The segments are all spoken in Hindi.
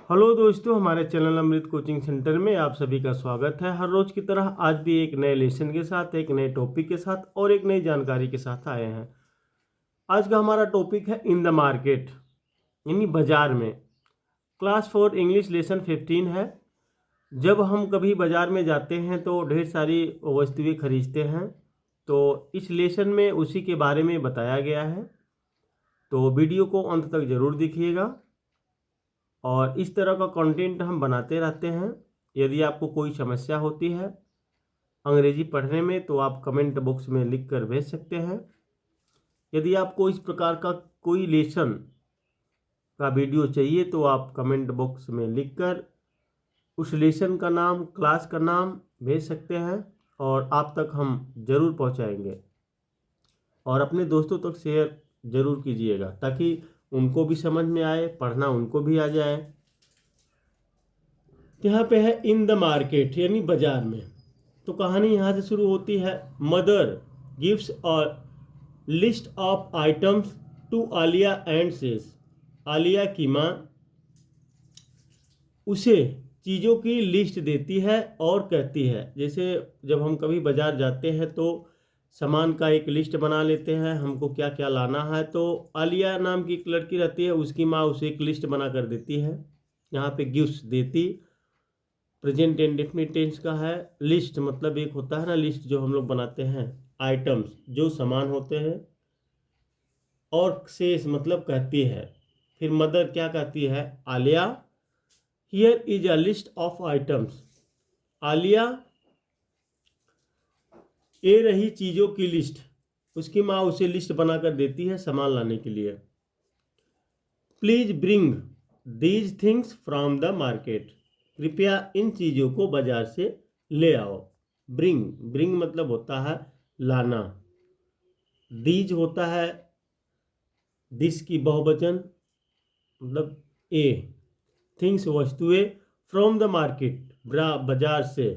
हेलो दोस्तों, हमारे चैनल अमृत कोचिंग सेंटर में आप सभी का स्वागत है। हर रोज की तरह आज भी एक नए लेसन के साथ, एक नए टॉपिक के साथ और एक नई जानकारी के साथ आए हैं। आज का हमारा टॉपिक है इन द मार्केट, यानी बाजार में। क्लास 4 इंग्लिश लेसन 15 है। जब हम कभी बाजार में जाते हैं तो ढेर सारी वस्तुएं खरीदते हैं, तो इस लेसन में उसी के बारे में बताया गया है। तो वीडियो को अंत तक ज़रूर देखिएगा और इस तरह का कंटेंट हम बनाते रहते हैं। यदि आपको कोई समस्या होती है अंग्रेजी पढ़ने में तो आप कमेंट बॉक्स में लिख कर भेज सकते हैं। यदि आपको इस प्रकार का कोई लेसन का वीडियो चाहिए तो आप कमेंट बॉक्स में लिखकर उस लेसन का नाम, क्लास का नाम भेज सकते हैं और आप तक हम ज़रूर पहुंचाएंगे। और अपने दोस्तों तक शेयर ज़रूर कीजिएगा ताकि उनको भी समझ में आए, पढ़ना उनको भी आ जाए। यहाँ पे है इन द मार्केट, यानी बाजार में। तो कहानी यहाँ से शुरू होती है। Mother gives a list of items to Alia and says. Alia की माँ उसे चीज़ों की लिस्ट देती है और कहती है, जैसे जब हम कभी बाजार जाते हैं तो सामान का एक लिस्ट बना लेते हैं, हमको क्या क्या लाना है। तो आलिया नाम की एक लड़की रहती है, उसकी माँ उसे एक लिस्ट बना कर देती है। यहाँ पे गिफ्ट देती प्रेजेंट इंडेफिनिट टेंस का है। लिस्ट मतलब एक होता है ना, लिस्ट जो हम लोग बनाते हैं, आइटम्स जो सामान होते हैं, और सेस मतलब कहती है। फिर मदर क्या कहती है, Alia here is a list of items. Alia ये रही चीज़ों की लिस्ट। उसकी माँ उसे लिस्ट बनाकर देती है सामान लाने के लिए। Please bring these things from the market. कृपया इन चीज़ों को बाजार से ले आओ। ब्रिंग, ब्रिंग मतलब होता है लाना। दीज होता है दिस की बहुवचन, मतलब ए। थिंग्स वस्तुएं, फ्रॉम द मार्केट बाजार से।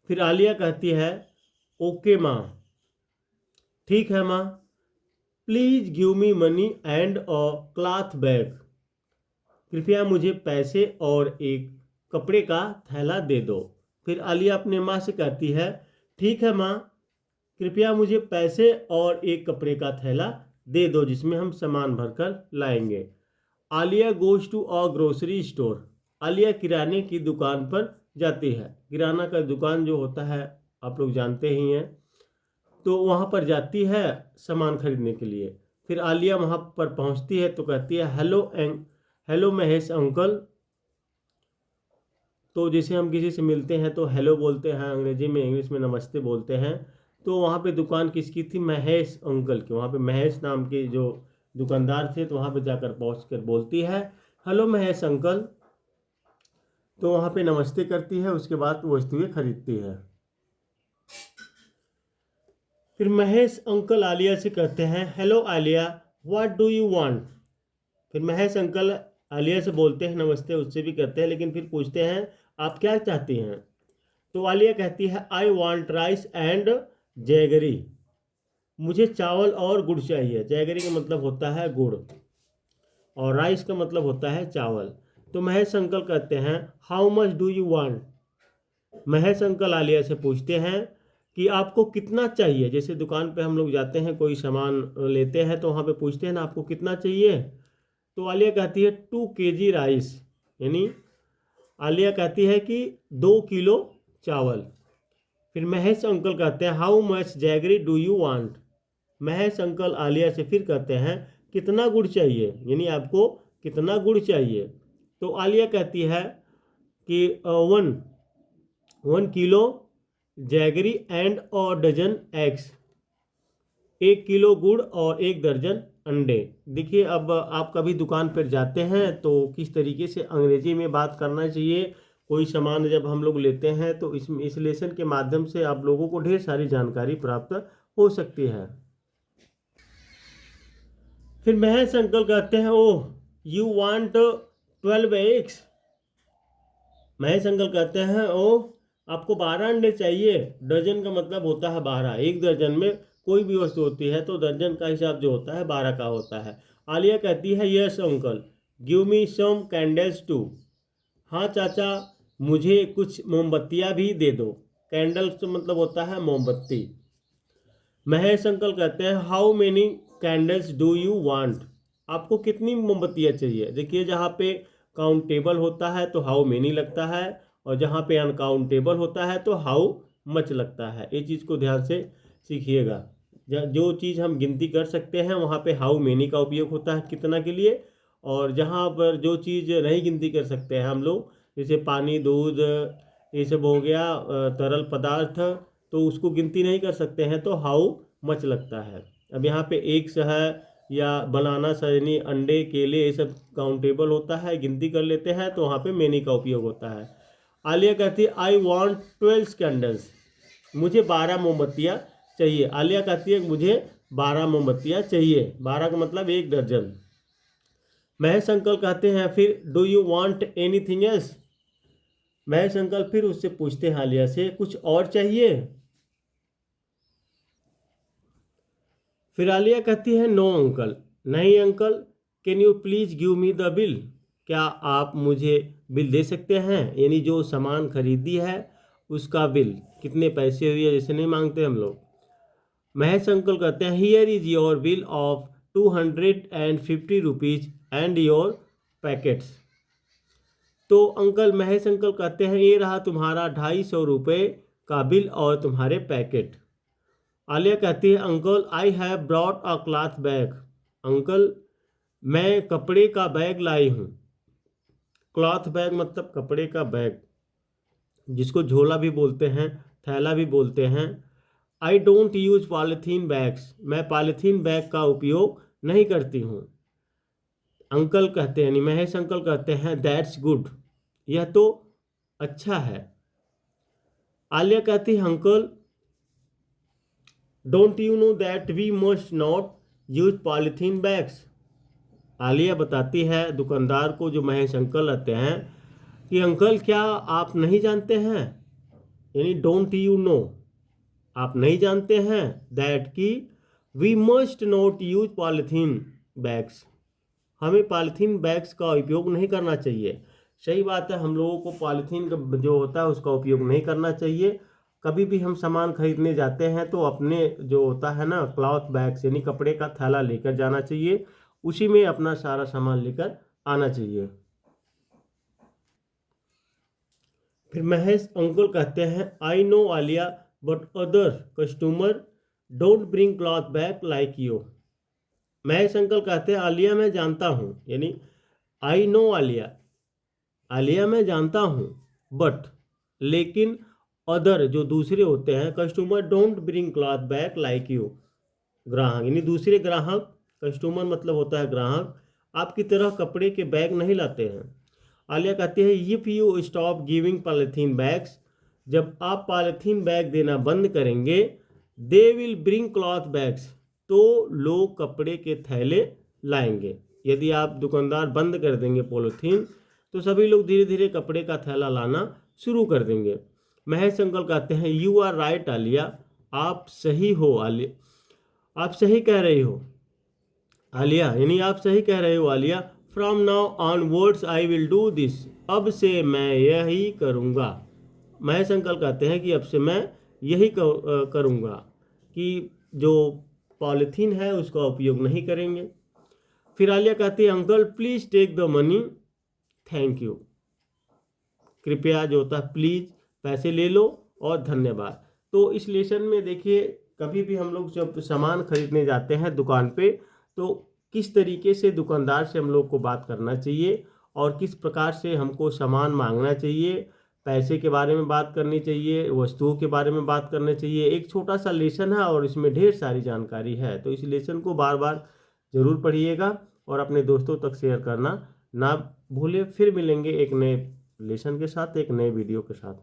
फिर आलिया कहती है ओके माँ, ठीक है माँ। Please give me money and a cloth bag. कृपया मुझे पैसे और एक कपड़े का थैला दे दो। फिर आलिया अपने माँ से कहती है ठीक है माँ, कृपया मुझे पैसे और एक कपड़े का थैला दे दो जिसमें हम सामान भरकर लाएंगे। Alia goes to a grocery store. Alia किराने की दुकान पर जाती है। किराना का दुकान जो होता है आप लोग जानते ही हैं। तो वहाँ पर जाती है सामान खरीदने के लिए। फिर आलिया वहाँ पर पहुँचती है तो कहती है हेलो महेश अंकल। तो जैसे हम किसी से मिलते हैं तो हेलो बोलते हैं अंग्रेजी में, इंग्लिश में नमस्ते बोलते हैं। तो वहाँ पे दुकान किसकी थी, महेश अंकल की। वहाँ पे महेश नाम के जो दुकानदार थे, तो वहाँ पे जाकर पहुँच कर बोलती है हेलो महेश अंकल। तो वहाँ पे नमस्ते करती है, उसके बाद वस्तुएं खरीदती है। फिर महेश अंकल आलिया से कहते हैं hello Alia, what do you want. फिर महेश अंकल आलिया से बोलते हैं नमस्ते, उससे भी करते हैं, लेकिन फिर पूछते हैं आप क्या चाहती हैं। तो आलिया कहती है I want rice and jaggery. मुझे चावल और गुड़ चाहिए। जैगरी का मतलब होता है गुड़ और राइस का मतलब होता है चावल। तो महेश अंकल कहते हैं how much do you want. Mahesh uncle Alia से पूछते हैं कि आपको कितना चाहिए। जैसे दुकान पे हम लोग जाते हैं, कोई सामान लेते हैं तो वहाँ पे पूछते हैं ना आपको कितना चाहिए। तो आलिया कहती है 2 kg राइस, यानी आलिया कहती है कि 2 किलो चावल। फिर महेश अंकल कहते हैं how much jaggery do you want. Mahesh uncle Alia से फिर कहते हैं कितना गुड़ चाहिए, यानी आपको कितना गुड़ चाहिए। तो आलिया कहती है कि 1 किलो जैगरी एंड और डजन एग्स। 1 किलो गुड़ और 1 दर्जन अंडे। देखिए, अब आप कभी दुकान पर जाते हैं तो किस तरीके से अंग्रेजी में बात करना चाहिए। कोई सामान जब हम लोग लेते हैं तो इस लेसन के माध्यम से आप लोगों को ढेर सारी जानकारी प्राप्त हो सकती है। फिर महेश अंकल कहते हैं oh you want 12 eggs। Mahesh uncle कहते हैं ओह आपको 12 अंडे चाहिए। डजन का मतलब होता है 12। 1 दर्जन में कोई भी वस्तु होती है तो दर्जन का हिसाब जो होता है 12 का होता है। आलिया कहती है yes uncle give me some candles too. हाँ चाचा, मुझे कुछ मोमबत्तियाँ भी दे दो। कैंडल्स तो मतलब होता है मोमबत्ती। महेश अंकल कहते हैं how many candles do you want. आपको कितनी मोमबत्तियाँ चाहिए। देखिए, जहाँ पे काउंटेबल होता है तो हाउ मेनी लगता है, और जहाँ पे अनकाउंटेबल होता है तो हाउ मच लगता है। ये चीज़ को ध्यान से सीखिएगा। जो चीज़ हम गिनती कर सकते हैं वहाँ पे हाउ मेनी का उपयोग होता है कितना के लिए, और जहाँ पर जो चीज़ नहीं गिनती कर सकते हैं हम लोग, जैसे पानी, दूध, ये सब हो गया तरल पदार्थ, तो उसको गिनती नहीं कर सकते हैं तो हाउ मच लगता है। अब यहाँ पे एग्स है या बनाना, सजनी, अंडे, केले, ये सब काउंटेबल होता है, गिनती कर लेते हैं, तो वहाँ पे मेनी का उपयोग होता है। आलिया कहती है आई वॉन्ट 12 कैंडल्स। मुझे 12 मोमबत्तियाँ चाहिए। आलिया कहती है मुझे 12 मोमबत्तियाँ चाहिए। 12 का मतलब 1 दर्जन। महेश अंकल कहते हैं फिर do you want anything else. Mahesh uncle फिर उससे पूछते हैं आलिया से कुछ और चाहिए। फिर आलिया कहती है नो अंकल, नहीं uncle. Can you please give me the bill. क्या आप मुझे बिल दे सकते हैं, यानी जो सामान खरीदी है उसका बिल, कितने पैसे हुए, जैसे नहीं मांगते हम लोग। महेश अंकल कहते हैं here is your bill of 250 rupees and your packets. तो अंकल, महेश अंकल कहते हैं ये रहा तुम्हारा 250 रुपये का बिल और तुम्हारे पैकेट। आलिया कहती है uncle I have brought a cloth bag. Uncle, मैं कपड़े का बैग लाई हूँ। क्लॉथ बैग मतलब कपड़े का बैग, जिसको झोला भी बोलते हैं, थैला भी बोलते हैं। I don't use polythene bags. मैं पॉलीथीन बैग का उपयोग नहीं करती हूँ। अंकल कहते हैं, यानी महेश अंकल कहते हैं दैट्स गुड, यह तो अच्छा है। आलिया कहती है uncle don't you know that we must not use polythene bags. Alia बताती है दुकानदार को, जो महेश अंकल रहते हैं, कि अंकल क्या आप नहीं जानते हैं, यानी डोंट यू नो, आप नहीं जानते हैं, दैट की we must not use polythene bags, हमें पॉलीथीन बैग्स का उपयोग नहीं करना चाहिए। सही बात है, हम लोगों को पॉलीथीन का जो होता है उसका उपयोग नहीं करना चाहिए। कभी भी हम सामान खरीदने जाते हैं तो अपने जो होता है ना क्लॉथ बैग्स, यानी कपड़े का थैला लेकर जाना चाहिए, उसी में अपना सारा सामान लेकर आना चाहिए। फिर महेश अंकल कहते हैं I know Alia but other customer don't bring cloth bag like you. Mahesh uncle कहते हैं आलिया मैं जानता हूँ, यानी आई नो आलिया, आलिया मैं जानता हूँ, बट लेकिन अदर जो दूसरे होते हैं customer don't bring cloth bag like you, ग्राहक यानी दूसरे ग्राहक, कस्टमर मतलब होता है ग्राहक, आपकी तरह कपड़े के बैग नहीं लाते हैं। आलिया कहती है if you stop giving polythene bags, जब आप पॉलीथीन बैग देना बंद करेंगे, they will bring cloth bags, तो लोग कपड़े के थैले लाएंगे। यदि आप दुकानदार बंद कर देंगे पॉलीथीन, तो सभी लोग धीरे धीरे कपड़े का थैला लाना शुरू कर देंगे। महेश अंकल कहते हैं यू आर राइट आलिया, आप सही हो आलिया, आप सही कह रही हो आलिया, यानी आप सही कह रहे हो Alia. From now onwards I will do this, अब से मैं यही करूँगा। महेश अंकल कहते हैं कि अब से मैं यही करूँगा, कि जो पॉलीथीन है उसका उपयोग नहीं करेंगे। फिर आलिया कहती है uncle please take the money, thank you, कृपया जो होता है प्लीज़ पैसे ले लो और धन्यवाद। तो इस लेसन में देखिए, कभी भी हम लोग जब सामान खरीदने जाते हैं दुकान पे, तो किस तरीके से दुकानदार से हम लोग को बात करना चाहिए और किस प्रकार से हमको सामान मांगना चाहिए, पैसे के बारे में बात करनी चाहिए, वस्तुओं के बारे में बात करनी चाहिए। एक छोटा सा लेसन है और इसमें ढेर सारी जानकारी है, तो इस लेसन को बार बार ज़रूर पढ़िएगा और अपने दोस्तों तक शेयर करना ना भूले। फिर मिलेंगे एक नए लेसन के साथ, एक नए वीडियो के साथ।